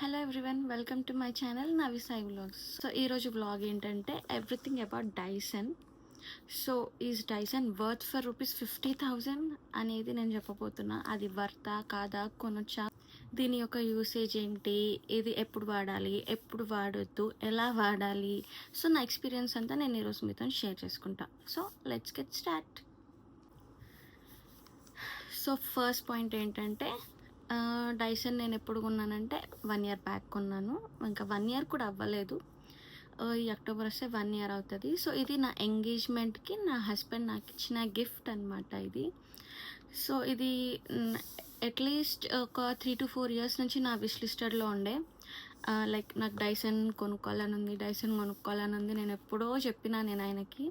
Hello everyone, welcome to my channel Navi Sai vlogs. So ఈరోజు vlog ఏంటంటే everything about Dyson. So is Dyson worth for rupees 50,000 అనేది నేను చెప్పబోతున్నా. అది వర్తా కాదా, కొనొచ్చా, దీని యొక్క యూసేజ్ ఏంటి, ఇది ఎప్పుడు వాడాలి, ఎప్పుడు వాడొద్దు, ఎలా వాడాలి, సో నా ఎక్స్పీరియన్స్ అంతా నేను ఈరోజు మీతో షేర్ చేసుకుంటా. So let's get start. So first point ఏంటంటే డైసన్ నేను ఎప్పుడు కొన్నానంటే 1 year బ్యాక్ కొన్నాను. ఇంకా 1 year కూడా అవ్వలేదు. ఈ అక్టోబర్ వస్తే 1 year అవుతుంది. సో ఇది నా ఎంగేజ్మెంట్కి నా హస్బెండ్ నాకు ఇచ్చిన గిఫ్ట్ అనమాట ఇది. సో ఇది అట్లీస్ట్ ఒక 3 to 4 years నుంచి నా విష్ లిస్టెడ్లో ఉండే. లైక్ నాకు డైసన్ కొనుక్కోవాలని ఉంది. నేను ఎప్పుడో చెప్పినా నేను ఆయనకి.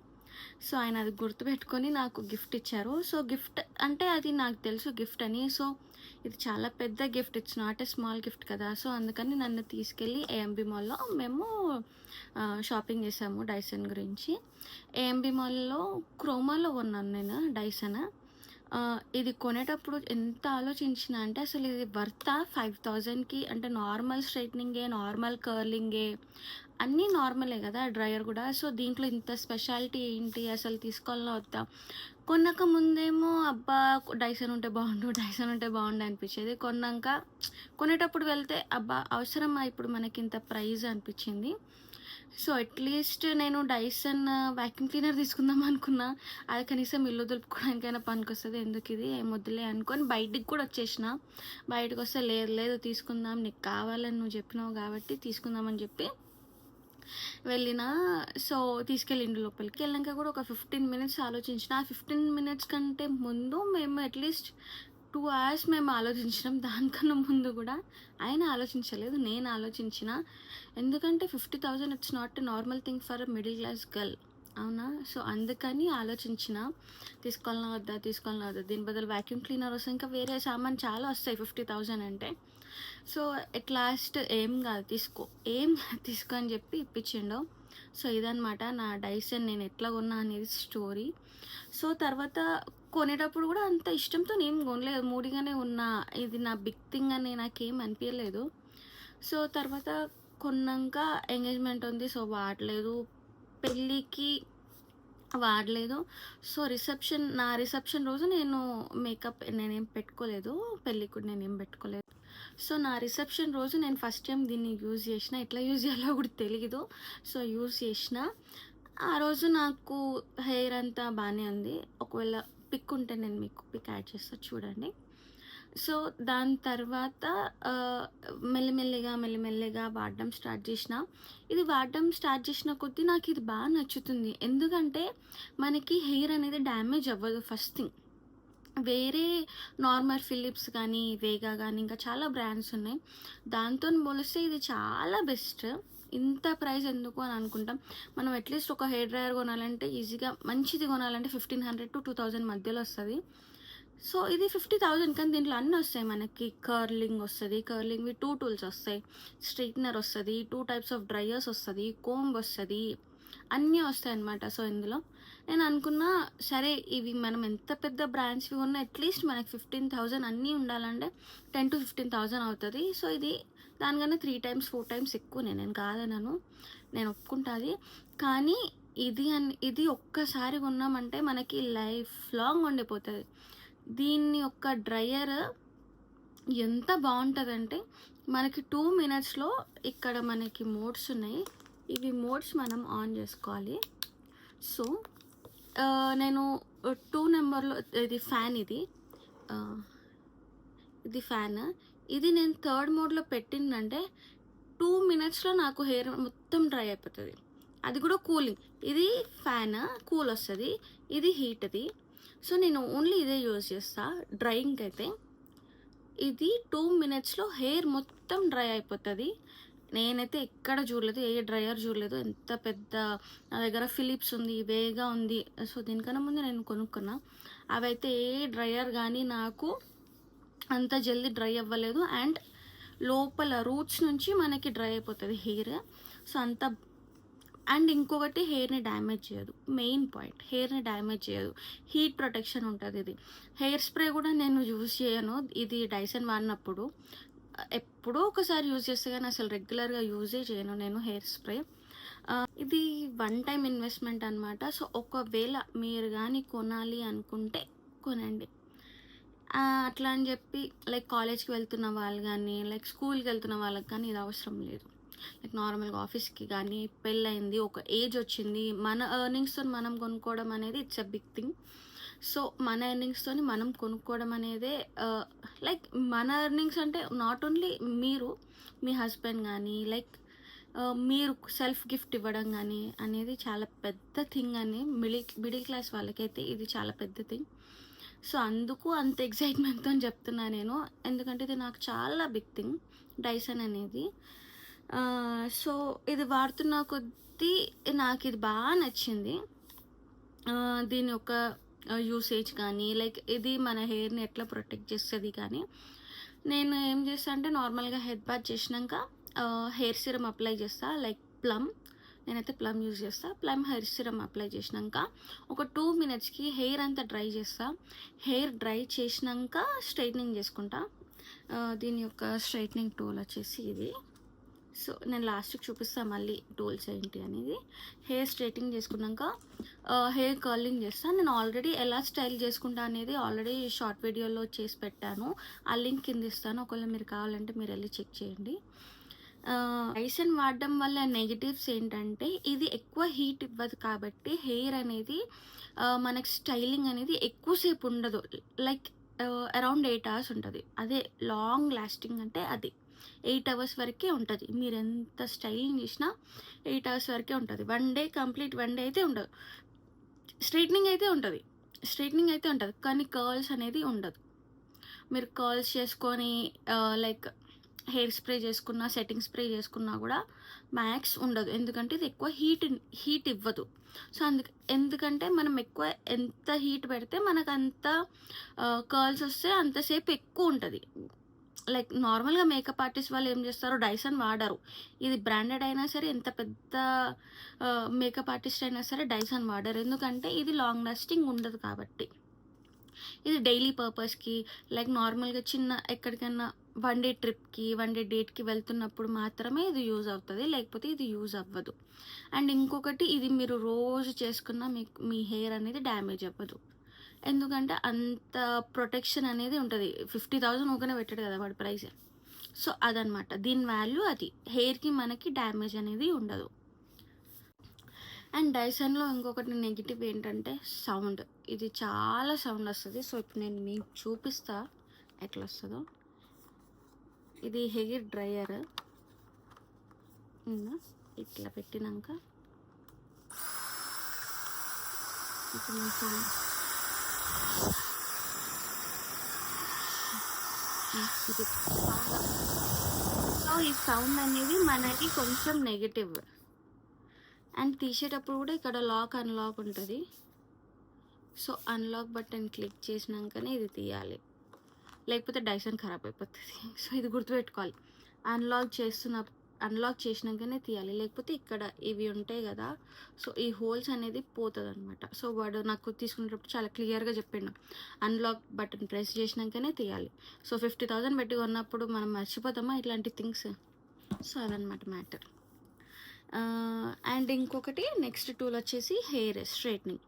సో ఆయన అది గుర్తుపెట్టుకొని నాకు గిఫ్ట్ ఇచ్చారు. సో గిఫ్ట్ అంటే అది నాకు తెలుసు గిఫ్ట్ అని. సో ఇది చాలా పెద్ద gift, it's not a small gift కదా. సో అందుకని నన్ను తీసుకెళ్ళి ఏఎంబి మాల్లో మేము షాపింగ్ చేసాము డైసన్ గురించి. ఏఎంబి మాల్లో క్రోమాలో కొన్నాను నేను డైసన్. ఇది కొనేటప్పుడు ఎంత ఆలోచించిన అంటే అసలు ఇది వర్తా 5,000కి. అంటే నార్మల్ స్ట్రైట్నింగే, నార్మల్ కర్లింగే, అన్నీ నార్మలే కదా, డ్రయర్ కూడా. సో దీంట్లో ఇంత స్పెషాలిటీ ఏంటి, అసలు తీసుకోవాలో వద్దా. కొన్నాక ముందేమో అబ్బా డైసన్ ఉంటే బాగుండు అనిపించేది. కొనేటప్పుడు వెళ్తే అబ్బా అవసరమా ఇప్పుడు మనకి ఇంత ప్రైజ్ అనిపించింది. సో అట్లీస్ట్ నేను డైసన్ వ్యాక్యూమ్ క్లీనర్ తీసుకుందాం అనుకున్నా. అది కనీసం ఇల్లు దులుపుకోవడానికైనా పనికొస్తుంది, ఎందుకు ఇది ఏమొద్దులే అనుకొని బయటికి కూడా వచ్చేసిన. బయటకు వస్తే లేదు తీసుకుందాం, నీకు కావాలని నువ్వు చెప్పినావు కాబట్టి తీసుకుందామని చెప్పి వెళ్ళిన. సో తీసుకెళ్ళి ఇంటి లోపలికి వెళ్ళాక కూడా ఒక 15 minutes ఆలోచించిన. ఆ 15 minutes కంటే ముందు మేము అట్లీస్ట్ 2 hours మేము ఆలోచించినాం. దానికన్నా ముందు కూడా ఆయన ఆలోచించలేదు, నేను ఆలోచించిన. ఎందుకంటే 50,000 it's not a normal thing for middle class girl, అవునా. సో అందుకని ఆలోచించిన తీసుకోవాలన్నా వద్దా. దీని బదులు వ్యాక్యూమ్ క్లీనర్ వస్తే ఇంకా వేరే సామాన్ చాలా వస్తాయి 50,000 అంటే. సో ఎట్ లాస్ట్ ఏం కాదు తీసుకో అని చెప్పి ఇప్పించిండు. సో ఇదనమాట నా డైసన్ నేను ఎట్లా కొన్నా అనేది స్టోరీ. సో తర్వాత కొనేటప్పుడు కూడా అంత ఇష్టంతో ఏం కొనలేదు, మూడిగానే ఉన్నా. ఇది నా బిగ్ థింగ్ అని నాకేం అనిపించలేదు. సో తర్వాత కొన్నాక ఎంగేజ్మెంట్ ఉంది, సో వాడలేదు. పెళ్ళికి వాడలేదు. సో నా రిసెప్షన్ రోజు నేను మేకప్ నేనేం పెట్టుకోలేదు, పెళ్ళికి కూడా నేనేం పెట్టుకోలేదు. సో నా రిసెప్షన్ రోజు నేను ఫస్ట్ టైం దీన్ని యూజ్ చేసిన. ఎట్లా యూజ్ చేయాలో కూడా తెలియదు. సో యూజ్ చేసిన. ఆ రోజు నాకు హెయిర్ అంతా బాగానే ఉంది. ఒకవేళ పిక్ ఉంటే నేను మీకు పిక్ యాడ్ చేస్తా, చూడండి. సో దాని తర్వాత మెల్లిమెల్లిగా వాడడం స్టార్ట్ చేసిన. ఇది వాడడం స్టార్ట్ చేసిన కొద్దీ నాకు ఇది బాగా నచ్చుతుంది. ఎందుకంటే మనకి హెయిర్ అనేది డ్యామేజ్ అవ్వదు ఫస్ట్ థింగ్. వేరే నార్మల్ ఫిలిప్స్ కానీ, వేగా కానీ, ఇంకా చాలా బ్రాండ్స్ ఉన్నాయి. దాంతో పోలిస్తే ఇది చాలా బెస్ట్. ఇంత ప్రైస్ ఎందుకు అని అనుకుంటాం. మనం అట్లీస్ట్ ఒక హెయిర్ డ్రయర్ కొనాలంటే ఈజీగా మంచిది కొనాలంటే 1,500 to 2,000 మధ్యలో వస్తుంది. సో ఇది 50,000, కానీ దీంట్లో అన్నీ వస్తాయి మనకి. కర్లింగ్ వస్తుంది, కర్లింగ్వి 2 tools వస్తాయి, స్ట్రైట్నర్ వస్తుంది, 2 types ఆఫ్ డ్రయర్స్ వస్తుంది, కోంబ్ వస్తుంది, అన్నీ వస్తాయి అన్నమాట. సో ఇందులో నేను అనుకున్నా సరే ఇవి మనం ఎంత పెద్ద బ్రాండ్స్వి ఉన్నా అట్లీస్ట్ మనకి 15,000 అన్నీ ఉండాలంటే 10 to 15,000 అవుతుంది. సో ఇది దానికన్నా 3 times 4 times ఎక్కువ. నేను కాదనను, నేను ఒప్పుకుంటుంది. కానీ ఇది ఒక్కసారి కొన్నామంటే మనకి లైఫ్ లాంగ్ ఉండిపోతుంది. దీన్ని ఒక్క డ్రయర్ ఎంత బాగుంటుందంటే మనకి 2 minutesలో ఇక్కడ మనకి మోడ్స్ ఉన్నాయి. ఇవి మోడ్స్ మనం ఆన్ చేసుకోవాలి. సో నేను 2 నెంబర్లో ఇది ఫ్యాన్, ఇది ఫ్యాన్. ఇది నేను 3rd mode పెట్టిందంటే 2 minutesలో నాకు హెయిర్ మొత్తం డ్రై అయిపోతుంది. అది కూడా కూలింగ్. ఇది ఫ్యాన్ కూల్ వస్తుంది, ఇది హీట్ది. సో నేను ఓన్లీ ఇదే యూజ్ చేస్తా డ్రైయింగ్కి అయితే. ఇది 2 minutesలో హెయిర్ మొత్తం డ్రై అయిపోతుంది. నేనైతే ఎక్కడ చూడలేదు, ఏ డ్రయర్ చూడలేదు. ఎంత పెద్ద నా దగ్గర ఫిలిప్స్ ఉంది, వేగా ఉంది. సో దీనికన్నా ముందు నేను కొనుక్కున్నా. అవైతే ఏ డ్రయర్ కానీ నాకు అంత జల్దీ డ్రై అవ్వలేదు. అండ్ లోపల రూట్స్ నుంచి మనకి డ్రై అయిపోతుంది హెయిర్. సో అండ్ ఇంకొకటి హెయిర్ని డ్యామేజ్ చేయదు. మెయిన్ పాయింట్, హెయిర్ని డ్యామేజ్ చేయదు, హీట్ ప్రొటెక్షన్ ఉంటుంది. ఇది హెయిర్ స్ప్రే కూడా నేను యూజ్ చేయను. ఇది డైసన్ వాడినప్పుడు ఎప్పుడో ఒకసారి యూజ్ చేస్తే కానీ అసలు రెగ్యులర్గా యూజే చేయను నేను హెయిర్ స్ప్రే. ఇది వన్ టైమ్ ఇన్వెస్ట్మెంట్ అనమాట. సో ఒకవేళ మీరు కానీ కొనాలి అనుకుంటే కొనండి. అట్లా అని చెప్పి లైక్ కాలేజ్కి వెళ్తున్న వాళ్ళు కానీ, లైక్ స్కూల్కి వెళ్తున్న వాళ్ళకి కానీ ఇది అవసరం లేదు. లైక్ నార్మల్గా ఆఫీస్కి కానీ, పెళ్ళయింది, ఒక ఏజ్ వచ్చింది, మన ఎర్నింగ్స్తో మనం కొనుక్కోవడం అనేది it's a big thing. So మన ఎర్నింగ్స్తో మనం కొనుక్కోవడం అనేదే లైక్ మన ఎర్నింగ్స్ అంటే నాట్ ఓన్లీ మీరు, మీ హస్బెండ్ కానీ, లైక్ మీరు సెల్ఫ్ గిఫ్ట్ ఇవ్వడం కానీ అనేది చాలా పెద్ద థింగ్ అని మిడిల్ క్లాస్ వాళ్ళకైతే ఇది చాలా పెద్ద థింగ్. సో అందుకు అంత ఎక్సైట్మెంట్తో చెప్తున్నా నేను, ఎందుకంటే ఇది నాకు చాలా బిగ్ థింగ్ డైసన్ అనేది. సో ఇది వాడుతున్న కొద్దీ నాకు ఇది బాగా నచ్చింది. దీని యొక్క యూసేజ్ కానీ, లైక్ ఇది మన హెయిర్ని ఎట్లా ప్రొటెక్ట్ చేస్తుంది కానీ, నేను ఏం చేస్తాను అంటే నార్మల్గా హెడ్ బాత్ చేసినాక హెయిర్ సిరమ్ అప్లై చేస్తా. లైక్ నేనైతే ప్లమ్ యూజ్ చేస్తా. ప్లమ్ హెయిర్ సిరమ్ అప్లై చేసినాక ఒక 2 minutesకి హెయిర్ అంతా డ్రై చేస్తా. హెయిర్ డ్రై చేసినాక స్ట్రైట్నింగ్ చేసుకుంటా. దీని యొక్క స్ట్రైట్నింగ్ టూల్ వచ్చేసి ఇది. సో నేను లాస్ట్కి చూపిస్తాను మళ్ళీ టూల్స్ ఏంటి అనేది. హెయిర్ స్ట్రైటింగ్ చేసుకున్నాక హెయిర్ కర్లింగ్ చేస్తాను. నేను ఆల్రెడీ ఎలా స్టైల్ చేసుకుంటా అనేది ఆల్రెడీ షార్ట్ వీడియోలో చేసి పెట్టాను. ఆ లింక్ కింద ఇస్తాను, ఒకవేళ మీరు కావాలంటే మీరు వెళ్ళి చెక్ చేయండి. డైసన్ వాడడం వల్ల నెగిటివ్స్ ఏంటంటే ఇది ఎక్కువ హీట్ ఇవ్వదు కాబట్టి హెయిర్ అనేది మనకి స్టైలింగ్ అనేది ఎక్కువసేపు ఉండదు. లైక్ అరౌండ్ 8 hours ఉంటుంది. అదే లాంగ్ లాస్టింగ్ అంటే అది 8 hours వరకే ఉంటుంది. మీరు ఎంత స్టైలింగ్ చేసినా 8 hours వరకే ఉంటుంది. 1 day కంప్లీట్ 1 day అయితే ఉండదు. స్ట్రైట్నింగ్ అయితే ఉంటుంది కానీ కర్ల్స్ అనేది ఉండదు. మీరు కర్ల్స్ చేసుకొని లైక్ హెయిర్ స్ప్రే చేసుకున్నా, సెట్టింగ్ స్ప్రే చేసుకున్నా కూడా మ్యాక్స్ ఉండదు, ఎందుకంటే ఇది ఎక్కువ హీట్ ఇవ్వదు. సో ఎందుకంటే మనం ఎక్కువ ఎంత హీట్ పెడితే మనకు అంత కర్ల్స్ వస్తే అంతసేపు ఎక్కువ ఉంటుంది. లైక్ నార్మల్గా మేకప్ ఆర్టిస్ట్ వాళ్ళు ఏం చేస్తారు, డైసన్ వాడరు. ఇది బ్రాండెడ్ అయినా సరే, ఎంత పెద్ద మేకప్ ఆర్టిస్ట్ అయినా సరే డైసన్ వాడరు, ఎందుకంటే ఇది లాంగ్ లాస్టింగ్ ఉండదు కాబట్టి. ఇది డైలీ పర్పస్కి లైక్ నార్మల్గా చిన్న ఎక్కడికైనా 1 day ట్రిప్కి 1 day డేట్కి వెళ్తున్నప్పుడు మాత్రమే ఇది యూజ్ అవుతుంది, లేకపోతే ఇది యూజ్ అవ్వదు. అండ్ ఇంకొకటి, ఇది మీరు రోజు చేసుకున్న మీ హెయిర్ అనేది డ్యామేజ్ అవ్వదు, ఎందుకంటే అంత ప్రొటెక్షన్ అనేది ఉంటుంది. 50,000 ఊకనే పెట్టాడు కదా వాడి ప్రైస్. సో అదనమాట దీని వాల్యూ, అది హెయిర్కి మనకి డ్యామేజ్ అనేది ఉండదు. అండ్ డైసన్లో ఇంకొకటి నెగిటివ్ ఏంటంటే సౌండ్. ఇది చాలా సౌండ్ వస్తుంది. సో ఇప్పుడు నేను మీకు చూపిస్తా ఎట్లా వస్తుందో. ఇది హెయిర్ డ్రయర్ ఇట్లా పెట్టినాక సో ఈ సౌండ్ అనేది మనకి కొంచెం నెగిటివ్. అండ్ తీసేటప్పుడు కూడా ఇక్కడ లాక్ అన్లాక్ ఉంటుంది. సో అన్లాక్ బటన్ క్లిక్ చేసినాకనే ఇది తీయాలి, లేకపోతే డైసన్ ఖరాబ్ అయిపోతుంది. సో ఇది గుర్తుపెట్టుకోవాలి, అన్లాక్ చేసినాకనే తీయాలి, లేకపోతే ఇక్కడ ఇవి ఉంటాయి కదా, సో ఈ హోల్స్ అనేది పోతుంది అనమాట. సో వాడు నాకు తీసుకునేటప్పుడు చాలా క్లియర్గా చెప్పిండు, అన్లాక్ బటన్ ప్రెస్ చేసినాకనే తీయాలి. సో 50,000 పెట్టి కొన్నప్పుడు మనం మర్చిపోతామా ఇట్లాంటి థింగ్స్. సో అదనమాట మ్యాటర్. అండ్ ఇంకొకటి నెక్స్ట్ టూల్ వచ్చేసి హెయిర్ స్ట్రైట్నింగ్.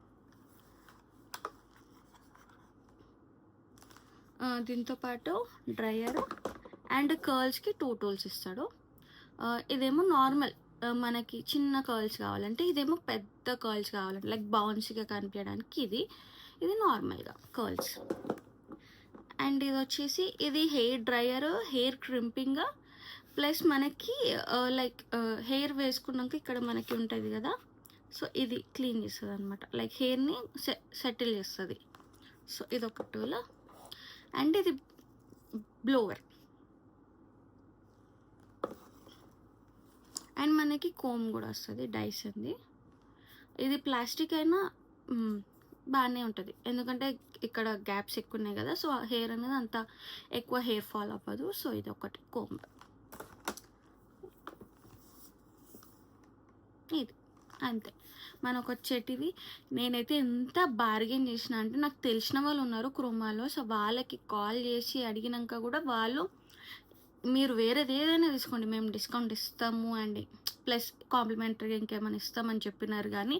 దీంతోపాటు డ్రయర్ అండ్ కర్ల్స్కి 2 tools ఇస్తాడు. ఇదేమో నార్మల్ మనకి చిన్న కర్ల్స్ కావాలంటే, ఇదేమో పెద్ద కర్ల్స్ కావాలంటే లైక్ బౌన్సీగా కనిపించడానికి ఇది నార్మల్గా కర్ల్స్. అండ్ ఇది వచ్చేసి ఇది hair dryer, hair crimping, plus మనకి లైక్ హెయిర్ వేసుకున్నాక ఇక్కడ మనకి ఉంటుంది కదా, సో ఇది క్లీన్ చేస్తుంది అనమాట, లైక్ హెయిర్ని సెటిల్ చేస్తుంది. సో ఇది ఒక టూల్. అండ్ ఇది బ్లోవర్. అండ్ మనకి కోమ్ కూడా వస్తుంది డైసన్ది. ఇది ప్లాస్టిక్ అయినా బాగానే ఉంటుంది, ఎందుకంటే ఇక్కడ గ్యాప్స్ ఎక్కువ ఉన్నాయి కదా, సో హెయిర్ అనేది అంత ఎక్కువ హెయిర్ ఫాల్ అవ్వదు. సో ఇది ఒకటి కోమ్. ఇది అంతే మనకు వచ్చేటివి. నేనైతే ఎంత బార్గెన్ చేసిన అంటే, నాకు తెలిసిన వాళ్ళు ఉన్నారు క్రోమాలో, సో వాళ్ళకి కాల్ చేసి అడిగినాక కూడా వాళ్ళు మీరు వేరేది ఏదైనా తీసుకోండి, మేము డిస్కౌంట్ ఇస్తాము అండ్ ప్లస్ కాంప్లిమెంటరీగా ఇంకేమైనా ఇస్తామని చెప్పినారు కానీ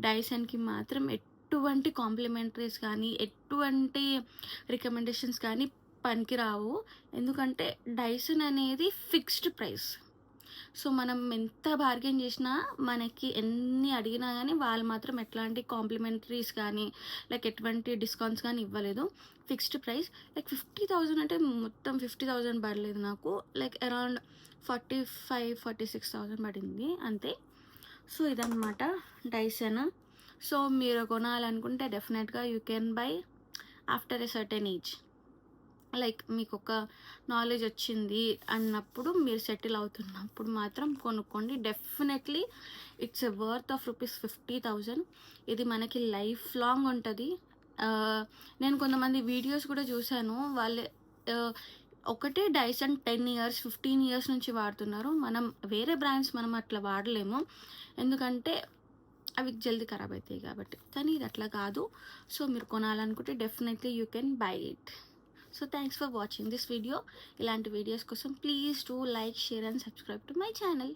డైసన్కి మాత్రం ఎటువంటి కాంప్లిమెంటరీస్ కానీ ఎటువంటి రికమెండేషన్స్ కానీ పనికిరావు. ఎందుకంటే డైసన్ అనేది ఫిక్స్డ్ ప్రైస్. సో మనం ఎంత బార్గెన్ చేసినా మనకి ఎన్ని అడిగినా కానీ వాళ్ళు మాత్రం ఎట్లాంటి కాంప్లిమెంటరీస్ కానీ లైక్ ఎటువంటి డిస్కౌంట్స్ కానీ ఇవ్వలేదు. ఫిక్స్డ్ ప్రైస్ లైక్ 50,000 అంటే మొత్తం 50,000 పడలేదు నాకు, లైక్ అరౌండ్ 45,000-46,000 పడింది అంతే. సో ఇదన్నమాట డైసన్. సో మీరు కొనాలనుకుంటే డెఫినెట్గా you can by after a certain age. Like మీకు ఒక నాలెడ్జ్ వచ్చింది అన్నప్పుడు, మీరు సెటిల్ అవుతున్నప్పుడు మాత్రం కొనుక్కోండి. Definitely it's a worth of ₹50,000. ఇది మనకి లైఫ్ లాంగ్ ఉంటుంది. నేను కొంతమంది వీడియోస్ కూడా చూశాను, వాళ్ళు ఒకటే డైసన్ 10 ఇయర్స్ 15 ఇయర్స్ నుంచి వాడుతున్నారు. మనం వేరే బ్రాండ్స్ మనం అట్లా వాడలేము, ఎందుకంటే అవి జల్దీ ఖరాబ్ అవుతాయి కాబట్టి. కానీ ఇది అట్లా కాదు. సో మీరు కొనాలనుకుంటే definitely you can buy it. So thanks for watching this video. ఇలాంటి వీడియోస్ కోసం please do like, share and subscribe to my channel.